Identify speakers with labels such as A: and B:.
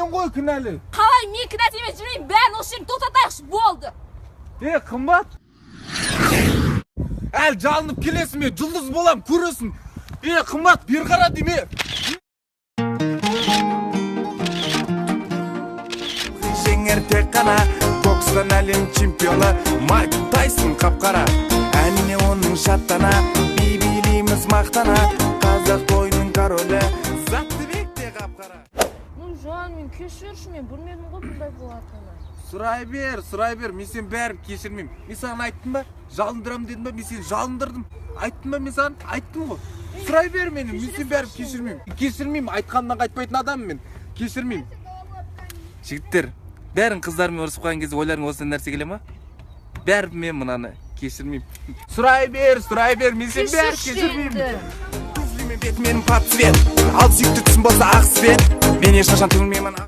A: Сен ғой кінәлі.
B: Қалай мен кінәлі емес жүрейін, бәрін осы жерін тоқтатайықшы, болды.
A: Қымбат. Әл жалынып келесің бе, жұлдыз болам, көресің. Қымбат, бер қара деме.
C: Жеңер тек қана, бокстан әлем чемпионы Майк Тайсон қап-қара. Әне оның шаттана, билейміз мақтана. Қазақ тойының королі, Заттыбек те қап-қара.
B: Ну, Жан, мен кешірші, мен білмедім ғой бұндай болатыны.
A: Сұрай бер, мен сен бәрін кешірмеймін. Мен саған айттым ба, жалындырам дедім ба, мен сені жалындырдым. Айттым ба, мен саған айттым ғой. Сұрай бер мені, мен сен бәрін кешірмеймін. Кешірмеймін, айтқаннан қайтпайтын адаммын мен. Кешірмеймін. Жігіттер, бәрін қыздармен ұрысып қалған кезде ойларың осындай нәрсе келе ма? Бәрін мен мынаны кешірмеймін. Сұрай бер, мен сен бәрін кешірмеймін.
C: Туфлимен бетімен пап цвет, ал сүйікті түсім болса ақ свет. Мен ешқашан түңілмеймін.